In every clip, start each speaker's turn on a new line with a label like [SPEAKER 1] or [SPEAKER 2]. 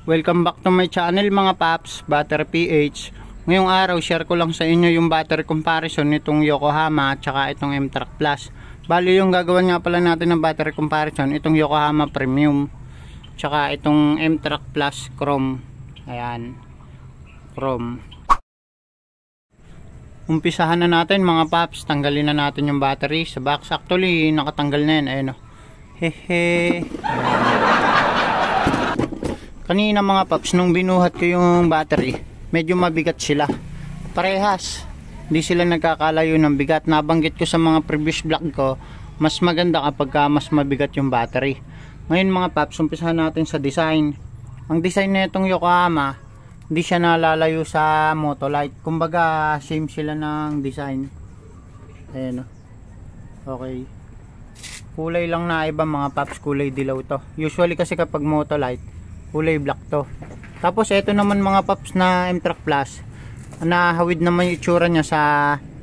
[SPEAKER 1] Welcome back to my channel mga paps, Battery PH. Ngayong araw share ko lang sa inyo yung battery comparison nitong Yokohama at saka itong M-Track Plus. Bali yung gagawin nga pala natin ng battery comparison itong Yokohama Premium saka itong M-Track Plus Chrome. Ayan, Chrome. Umpisahan na natin mga paps, tanggalin na natin yung battery sa box. Actually nakatanggal na yan, ayun o. Hehe. Kanina mga paps, nung binuhat ko yung battery, medyo mabigat sila. Parehas, hindi sila nagkakalayo ng bigat. Nabanggit ko sa mga previous vlog ko, mas maganda kapag mas mabigat yung battery. Ngayon mga paps, umpisahan natin sa design. Ang design na itong Yokohama, hindi siya nalalayo sa Motolite. Kumbaga, same sila ng design. Ayan o. Okay. Kulay lang na iba mga paps, kulay dilaw to. Usually kasi kapag Motolite, kulay black to. Tapos ito naman mga paps na M-Track Plus, nahawid naman yung itsura niya sa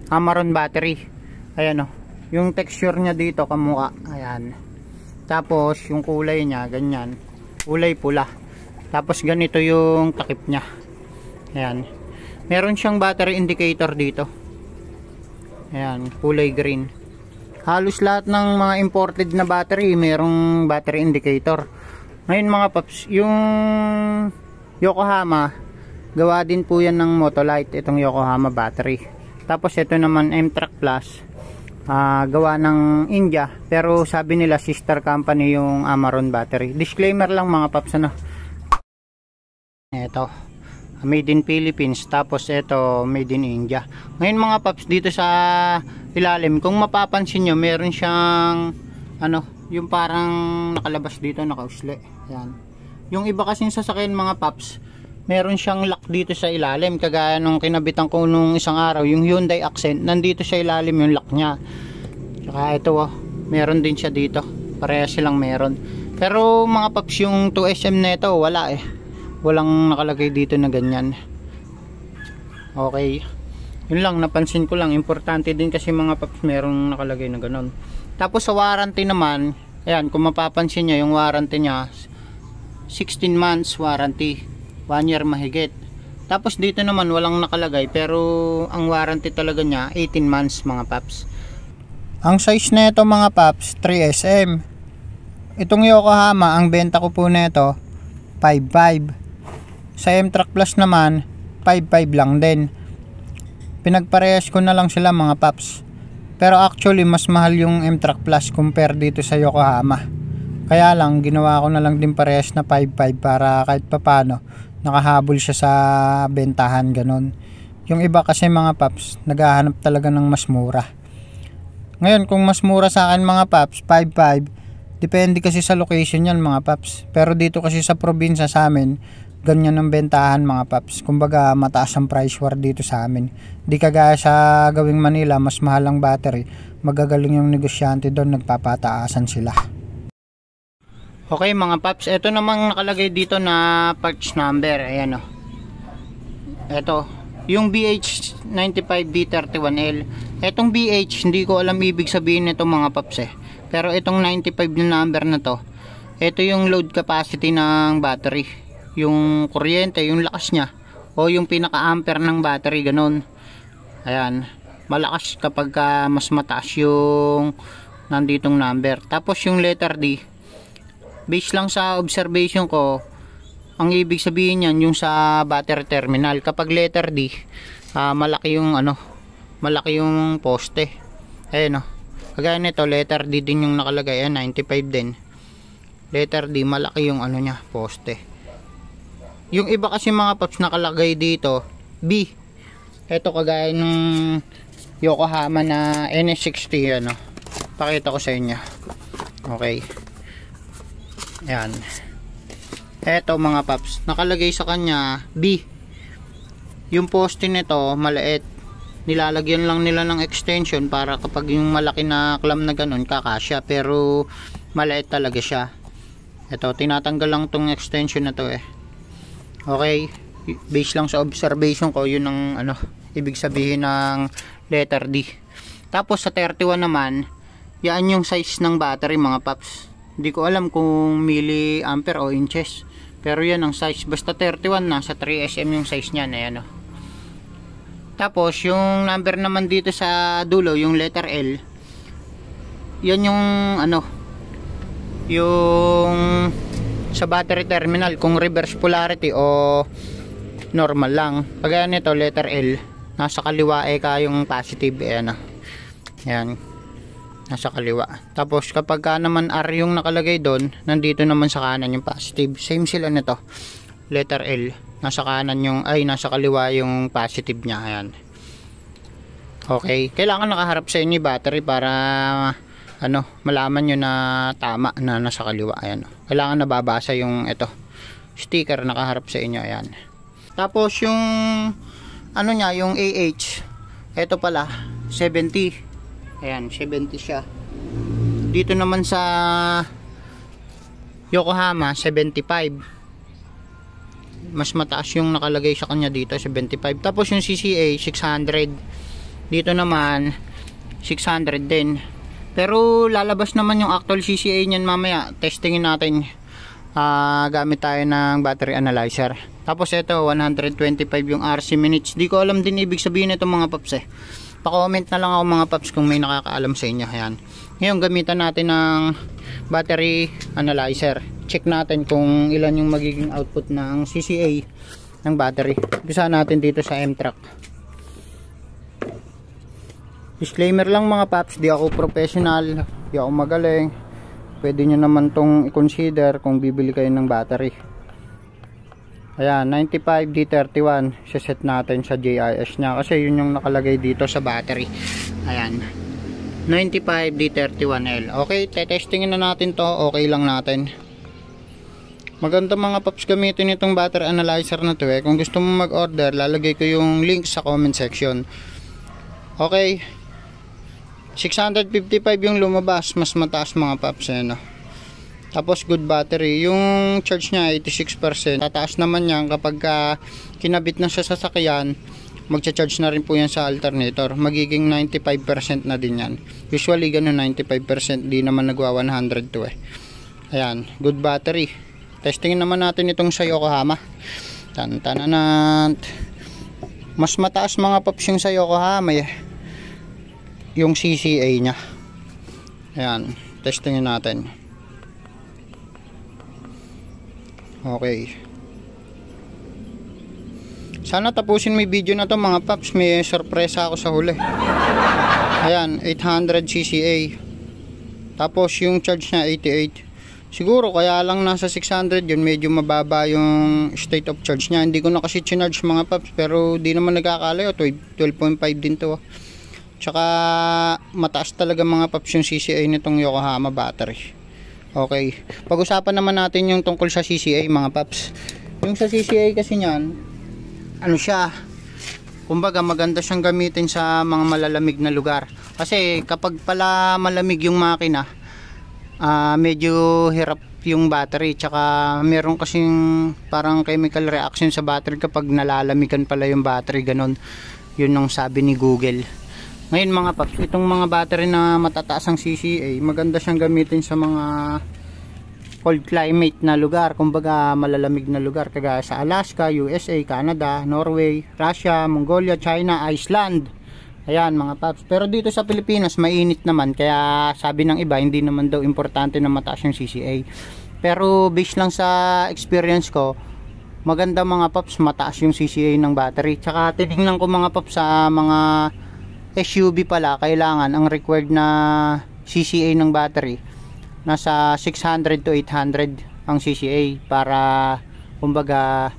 [SPEAKER 1] Amaron battery. Ayan o, yung texture niya dito kamukha. Ayan. Tapos yung kulay niya ganyan, kulay pula. Tapos ganito yung takip niya. Ayan. Meron siyang battery indicator dito. Ayan, kulay green. Halos lahat ng mga imported na battery merong battery indicator. Ngayon mga paps, yung Yokohama, gawa din po yan ng Motolite, itong Yokohama battery. Tapos ito naman M-Track Plus, gawa ng India, pero sabi nila sister company yung Amaron battery. Disclaimer lang mga paps, ano. Ito, made in Philippines, tapos ito made in India. Ngayon mga paps, dito sa ilalim, kung mapapansin nyo, meron siyang yung parang nakalabas dito, nakausli. Yan. Yung iba kasing sasakyan mga paps, meron siyang lock dito sa ilalim. Kagaya nung kinabitan ko nung isang araw, yung Hyundai Accent, nandito sa ilalim yung lock niya. Saka ito meron din siya dito. Pareha silang meron. Pero mga paps, yung 2SM na ito, wala eh. Walang nakalagay dito na ganyan. Okay. Yun lang, napansin ko lang. Importante din kasi mga paps, merong nakalagay na ganon. Tapos sa warranty naman, ayan, kung mapapansin nyo, yung warranty nya 16 months warranty, 1 year mahigit. Tapos dito naman walang nakalagay, pero ang warranty talaga nya 18 months mga paps. Ang size na ito mga paps, 3SM. Itong Yokohama, ang benta ko po na ito 5.5. Sa M-Track Plus naman 5.5 lang din. Pinagparehas ko na lang sila mga paps. Pero actually mas mahal yung M-Track Plus compare dito sa Yokohama. Kaya lang ginawa ko na lang din parehas na 5.5 para kahit papano nakahabol siya sa bentahan ganon. Yung iba kasi mga paps naghahanap talaga ng mas mura. Ngayon kung mas mura sa akin mga paps 5.5, depende kasi sa location yan mga paps. Pero dito kasi sa probinsya sa amin, ganyan ang bentahan mga paps. Kumbaga mataas ang price war dito sa amin. Di kagaya sa gawing Manila, mas mahal ang battery. Magagaling yung negosyante doon, nagpapataasan sila. Okay mga paps, ito namang nakalagay dito na parts number. Ayan o. Ito, yung BH95D31L. Etong BH, hindi ko alam ibig sabihin nito mga paps eh. Pero itong 95 na number na to, ito yung load capacity ng battery. Yung kuryente, yung lakas niya o yung pinaka-ampere ng battery, ganun. Ayan, malakas kapag mas mataas yung nanditong number. Tapos yung letter D, based lang sa observation ko, ang ibig sabihin yan yung sa battery terminal. Kapag letter D, malaki yung malaki yung poste. Ayan o, kagaya nito letter D din yung nakalagay. Ayan, 95 din. Letter D, malaki yung niya, poste. Yung iba kasi mga paps nakalagay dito B. Ito kagaya ng Yokohama na NS60 Pakita ko sa inyo. Okay. Ayan. Ito mga paps, nakalagay sa kanya B. Yung poste nito maliit. Nilalagyan lang nila ng extension para kapag yung malaki na clamp na ganun kakasya, pero maliit talaga siya. Ito, tinatanggal lang tong extension na to eh. Okay, based lang sa observation ko, yun ang ibig sabihin ng letter D. Tapos sa 31 naman, yan yung size ng battery mga paps. Hindi ko alam kung milliampere o inches. Pero yan ang size, basta 31 na, sa 3SM yung size niyan, ayan o. Tapos yung number naman dito sa dulo, yung letter L, yan yung ano, yung sa battery terminal, kung reverse polarity o normal lang. Pag nito letter L, nasa kaliwa yung positive, ayan o. Ayan, nasa kaliwa. Tapos kapag naman R yung nakalagay doon, nandito naman sa kanan yung positive. Same sila nito, letter L, nasa kanan yung, nasa kaliwa yung positive nya. Ayan. Okay, kailangan nakaharap sa inyo yung battery para malaman nyo na tama na nasa kaliwa. Ayan. Kailangan nababasa yung sticker nakaharap sa inyo. Ayan. Tapos yung nya, yung AH, ito pala 70. Ayan, 70 siya. Dito naman sa Yokohama 75. Mas mataas yung nakalagay sa kanya dito, 75. Tapos yung CCA 600. Dito naman 600 din. Pero lalabas naman yung actual CCA niyan mamaya. Testingin natin. Gamit tayo ng battery analyzer. Tapos ito 125 yung RC minutes. Di ko alam din ibig sabihin nito mga paps eh. Pa-comment na lang ako mga paps kung may nakakaalam sa inyo. Ayan. Ngayon gamitan natin ng battery analyzer. Check natin kung ilan yung magiging output ng CCA ng battery. Umpisa natin dito sa M-Track. Disclaimer lang mga paps, di ako professional, di ako magaling. Pwede nyo naman tong i-consider kung bibili kayo ng battery. Ayan, 95D31 set natin sa JIS nya kasi yun yung nakalagay dito sa battery. Ayan, 95D31L. Okay, tetestingin na natin to. Okay lang natin. Maganda mga paps gamitin itong battery analyzer na to eh. Kung gusto mo mag-order, lalagay ko yung link sa comment section. Okay, 655 yung lumabas, mas mataas mga paps eh, no? Tapos good battery, yung charge nya 86%. Tataas naman yan kapag kinabit na sa sasakyan, magcha-charge na rin po yan sa alternator. Magiging 95% na din yan. Usually ganun 95%, di naman nagwa 100 to eh. Ayan, good battery. Testingin naman natin itong sa Yokohama. Tantananant. Mas mataas mga paps yung sa Yokohama eh, yung CCA nya. Ayan, testingin natin. Okay. Sana tapusin mo yung video na to mga paps. May sorpresa ako sa huli. Ayan, 800 CCA. Tapos yung charge nya 88. Siguro kaya lang nasa 600 yun, medyo mababa yung state of charge nya. Hindi ko na kasi charge mga paps, pero di naman nagkakalayo. 12.5 din to. Tsaka mataas talaga mga paps yung CCA nitong Yokohama battery. Okay, pag-usapan naman natin yung tungkol sa CCA mga paps. Yung sa CCA kasi nyan, siya, kumbaga maganda siyang gamitin sa mga malalamig na lugar. Kasi kapag pala malamig yung makina, medyo hirap yung battery. Tsaka meron kasing parang chemical reaction sa battery kapag nalalamigan pala yung battery, ganun. Yun ang sabi ni Google. Ngayon mga paps, itong mga battery na matataas ang CCA, maganda siyang gamitin sa mga cold climate na lugar, kumbaga malalamig na lugar, kagaya sa Alaska, USA, Canada, Norway, Russia, Mongolia, China, Iceland. Ayan mga paps. Pero dito sa Pilipinas mainit naman, kaya sabi ng iba hindi naman daw importante na mataas yung CCA. Pero based lang sa experience ko, maganda mga paps mataas yung CCA ng battery. Tsaka tinignan ko mga paps sa mga SUV pala, kailangan ang required na CCA ng battery nasa 600 to 800 ang CCA para kumbaga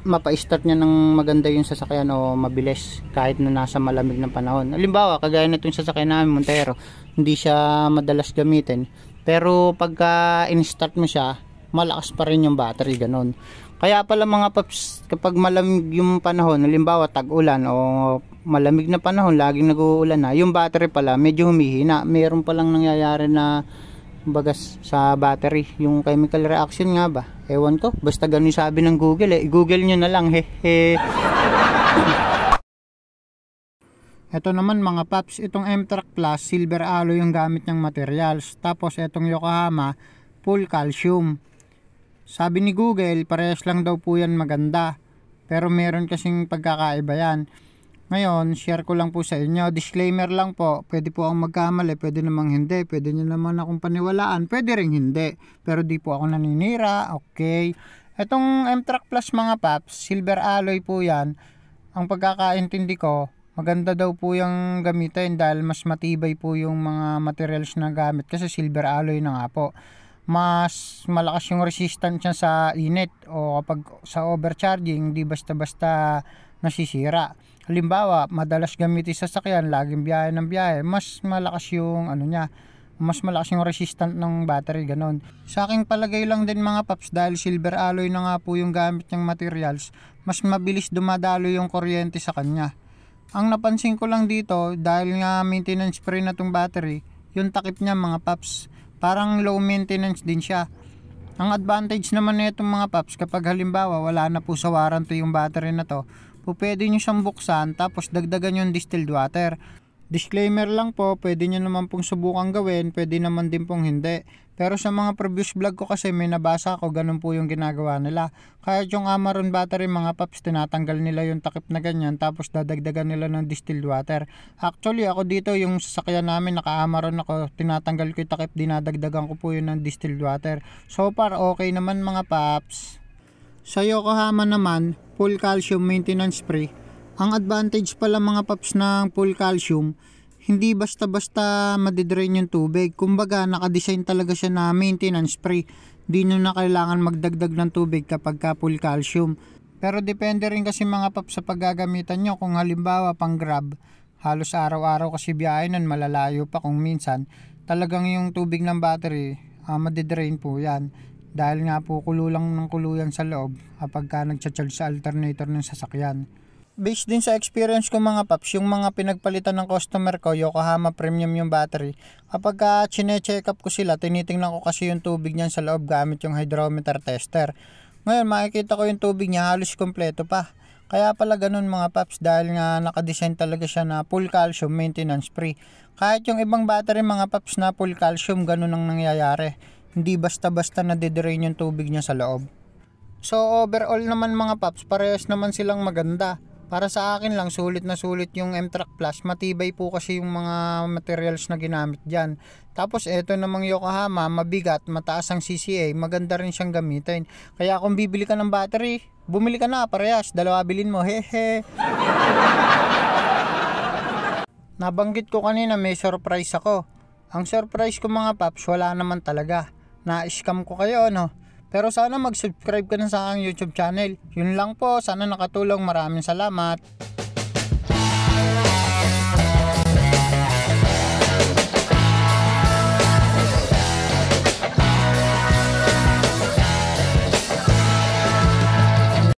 [SPEAKER 1] mapa-start niya ng maganda yung sasakyan o mabilis kahit na nasa malamig na panahon. Halimbawa, kagaya nitong sasakyan namin Montero, hindi siya madalas gamitin, pero pagka in-start mo siya, malakas pa rin yung battery, ganun. Kaya pala mga paps, kapag malamig yung panahon, halimbawa tag-ulan o malamig na panahon, laging nag-uulan na, yung battery pala medyo humihina. Meron palang nangyayari na bagas sa battery, yung chemical reaction nga ba, ewan ko, basta ganun sabi ng Google eh. I-google nyo na lang Ito naman mga paps, itong M-Track Plus silver alloy yung gamit niyang materials. Tapos itong Yokohama full calcium. Sabi ni Google, parehas lang daw po yan maganda. Pero meron kasing pagkakaiba yan. Ngayon, share ko lang po sa inyo. Disclaimer lang po, pwede po akong magkamali, pwede namang hindi, pwede nyo naman akong paniwalaan, pwede rin hindi. Pero di po ako naninira, okay. Itong M-Track Plus mga paps, silver alloy po yan. Ang pagkakaintindi ko, maganda daw po yung gamitin dahil mas matibay po yung mga materials na gamit kasi silver alloy na nga po. Mas malakas yung resistance niya sa init o kapag sa overcharging, di basta-basta nasisira. Halimbawa, madalas gamitin sa sasakyan, laging biyahe ng biyahe, mas malakas yung mas malakas yung resistant ng battery, ganon. Sa aking palagay lang din mga paps, dahil silver alloy na nga po yung gamit niyang materials, mas mabilis dumadalo yung kuryente sa kanya. Ang napansin ko lang dito, dahil nga maintenance free na tong battery, yung takip niya mga paps, parang low maintenance din siya. Ang advantage naman nitong mga paps, kapag halimbawa wala na po sa warranty yung battery na to, pwede nyo siyang buksan tapos dagdagan yung distilled water. Disclaimer lang po, pwede nyo naman pong subukan gawin, pwede naman din pong hindi. Pero sa mga previous vlog ko kasi may nabasa ko, ganun po yung ginagawa nila. Kahit yung Amaron battery mga paps, tinatanggal nila yung takip na ganyan tapos dadagdagan nila ng distilled water. Actually ako dito, yung sasakyan namin naka-Amaron ako, tinatanggal ko yung takip, dinadagdagan ko po yun ng distilled water. So far okay naman mga paps. Sa Yokohama naman, full calcium maintenance free. Ang advantage pala mga paps ng full calcium, hindi basta-basta madidrain yung tubig. Kumbaga nakadesign talaga siya na maintenance free. Di nyo na kailangan magdagdag ng tubig kapag ka full calcium. Pero depende rin kasi mga paps sa paggagamitan nyo. Kung halimbawa pang grab, halos araw-araw kasi biyahe nun, malalayo pa kung minsan. Talagang yung tubig ng battery, madidrain po yan. Dahil nga po kulo ng kuluyan sa loob kapag ka nagcha-charge sa alternator ng sasakyan. Based din sa experience ko mga paps, yung mga pinagpalitan ng customer ko, Yokohama Premium yung battery, kapag chine-check up ko sila, tinitingnan ko kasi yung tubig niyan sa loob gamit yung hydrometer tester. Ngayon makikita ko yung tubig niya halos kompleto pa. Kaya pala ganun mga paps, dahil nga nakadesign talaga siya na full calcium maintenance free. Kahit yung ibang battery mga paps na full calcium, ganun ang nangyayari. Hindi basta-basta nadidrain yung tubig niya sa loob. So overall naman mga paps, parehas naman silang maganda. Para sa akin lang, sulit na sulit yung M-Track Plus. Matibay po kasi yung mga materials na ginamit dyan. Tapos eto namang Yokohama, mabigat, mataas ang CCA, maganda rin siyang gamitin. Kaya kung bibili ka ng battery, bumili ka na, parehas, dalawa bilhin mo, hehe. Nabanggit ko kanina may surprise ako. Ang surprise ko mga paps, wala naman talaga. Na-scam ko kayo, no? Pero sana mag-subscribe ka na sa aking YouTube channel. Yun lang po, sana nakatulong. Maraming salamat.